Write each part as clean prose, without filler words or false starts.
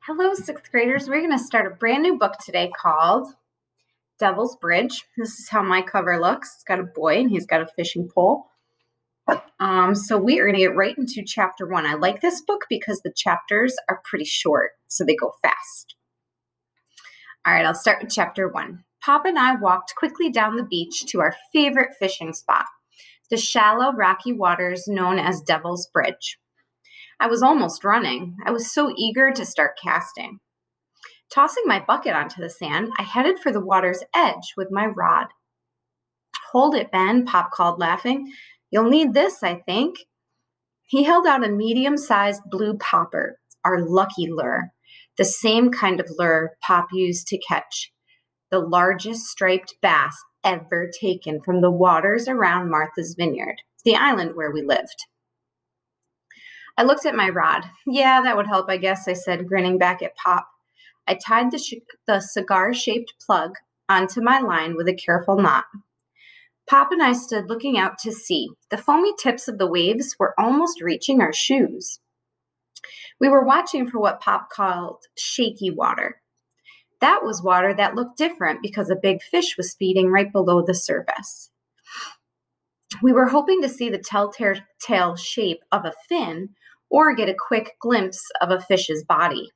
Hello, sixth graders. We're going to start a brand new book today called Devil's Bridge. This is how my cover looks. It's got a boy and he's got a fishing pole. So we are going to get right into chapter 1. I like this book because the chapters are pretty short, so they go fast. All right, I'll start with chapter 1. Pop and I walked quickly down the beach to our favorite fishing spot, the shallow, rocky waters known as Devil's Bridge. I was almost running. I was so eager to start casting. Tossing my bucket onto the sand, I headed for the water's edge with my rod. "Hold it, Ben," Pop called, laughing. "You'll need this, I think." He held out a medium-sized blue popper, our lucky lure, the same kind of lure Pop used to catch the largest striped bass ever taken from the waters around Martha's Vineyard, the island where we lived. I looked at my rod. "Yeah, that would help, I guess," I said, grinning back at Pop. I tied the cigar-shaped plug onto my line with a careful knot. Pop and I stood looking out to sea. The foamy tips of the waves were almost reaching our shoes. We were watching for what Pop called shaky water. That was water that looked different because a big fish was feeding right below the surface. We were hoping to see the telltale shape of a fin or get a quick glimpse of a fish's body.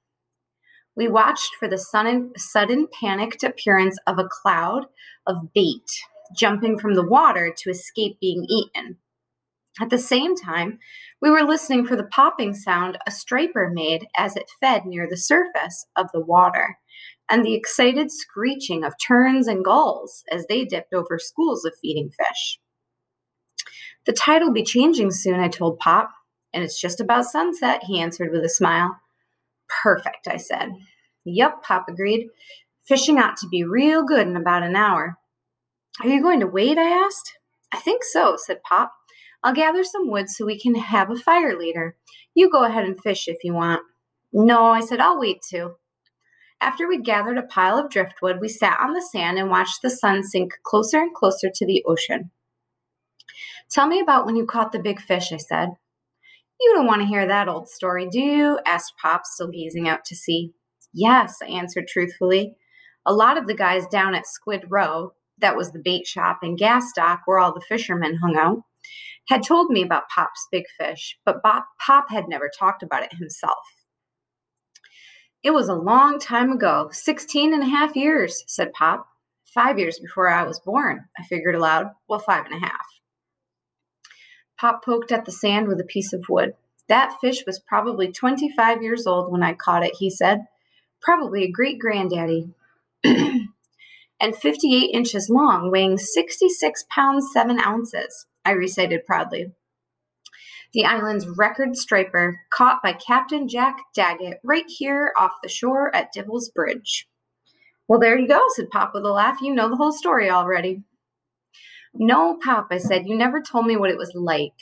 We watched for the sudden panicked appearance of a cloud of bait jumping from the water to escape being eaten. At the same time, we were listening for the popping sound a striper made as it fed near the surface of the water, and the excited screeching of terns and gulls as they dipped over schools of feeding fish. "The tide will be changing soon," I told Pop. "And it's just about sunset," he answered with a smile. "Perfect," I said. "Yep," Pop agreed. "Fishing ought to be real good in about an hour." "Are you going to wait?" I asked. "I think so," said Pop. "I'll gather some wood so we can have a fire later. You go ahead and fish if you want." "No," I said, "I'll wait too." After we'd gathered a pile of driftwood, we sat on the sand and watched the sun sink closer and closer to the ocean. "Tell me about when you caught the big fish," I said. "You don't want to hear that old story, do you?" asked Pop, still gazing out to sea. "Yes," I answered truthfully. "A lot of the guys down at Squid Row, that was the bait shop, and Gas Dock, where all the fishermen hung out, had told me about Pop's big fish, but Pop had never talked about it himself." "It was a long time ago, 16 and a half years, said Pop. 5 years before I was born," I figured aloud. "Well, 5.5. Pop poked at the sand with a piece of wood. "That fish was probably 25 years old when I caught it," he said. "Probably a great-granddaddy." "And 58 inches long, weighing 66 pounds, 7 ounces, I recited proudly. "The island's record striper, caught by Captain Jack Daggett right here off the shore at Devil's Bridge." "Well, there you go," said Pop with a laugh. "You know the whole story already." "No, Pop," I said, "you never told me what it was like.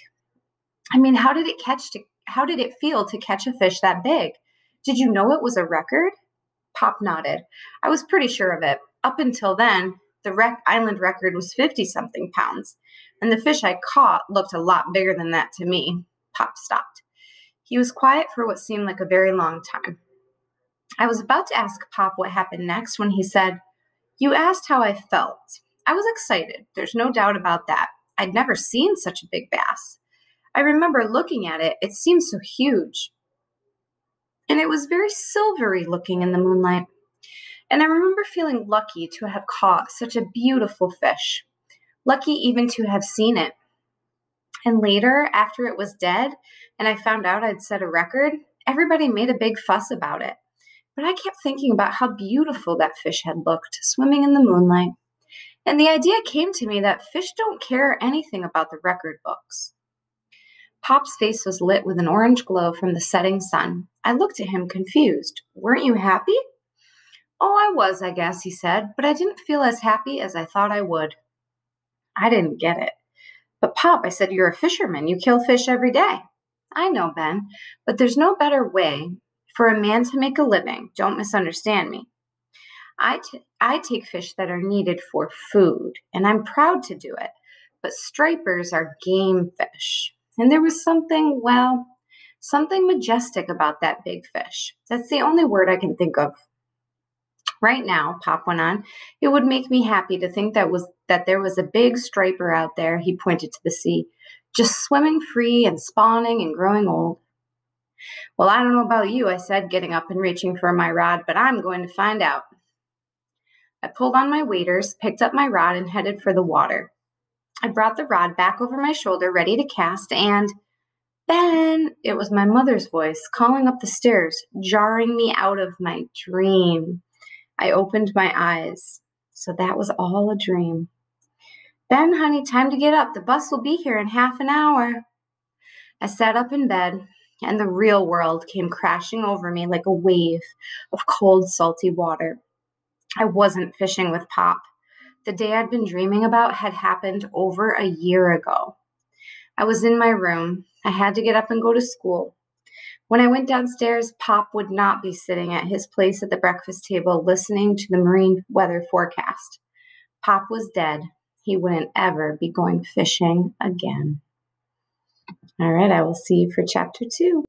I mean, how did it feel to catch a fish that big? Did you know it was a record?" Pop nodded. "I was pretty sure of it. Up until then, the island record was 50-something pounds, and the fish I caught looked a lot bigger than that to me." Pop stopped. He was quiet for what seemed like a very long time. I was about to ask Pop what happened next when he said, "You asked how I felt. I was excited. There's no doubt about that. I'd never seen such a big bass. I remember looking at it. It seemed so huge. And it was very silvery looking in the moonlight. And I remember feeling lucky to have caught such a beautiful fish. Lucky even to have seen it. And later, after it was dead, and I found out I'd set a record, everybody made a big fuss about it. But I kept thinking about how beautiful that fish had looked, swimming in the moonlight. And the idea came to me that fish don't care anything about the record books." Pop's face was lit with an orange glow from the setting sun. I looked at him confused. "Weren't you happy?" "Oh, I was, I guess," he said, "but I didn't feel as happy as I thought I would." I didn't get it. "But Pop," I said, "you're a fisherman. You kill fish every day." "I know, Ben, but there's no better way for a man to make a living. Don't misunderstand me. I take fish that are needed for food, and I'm proud to do it. But stripers are game fish. And there was something, well, Something majestic about that big fish. That's the only word I can think of. Right now, Pop went on, it would make me happy to think that there was a big striper out there, he pointed to the sea, just swimming free and spawning and growing old. Well, I don't know about you, I said, getting up and reaching for my rod, but I'm going to find out. I pulled on my waders, picked up my rod, and headed for the water. I brought the rod back over my shoulder, ready to cast, and then it was my mother's voice calling up the stairs, jarring me out of my dream. I opened my eyes. So that was all a dream. Ben, honey, time to get up. The bus will be here in half an hour. I sat up in bed, and the real world came crashing over me like a wave of cold, salty water. I wasn't fishing with Pop. The day I'd been dreaming about had happened over a year ago. I was in my room. I had to get up and go to school. When I went downstairs, Pop would not be sitting at his place at the breakfast table listening to the marine weather forecast. Pop was dead. He wouldn't ever be going fishing again. All right, I will see you for chapter 2.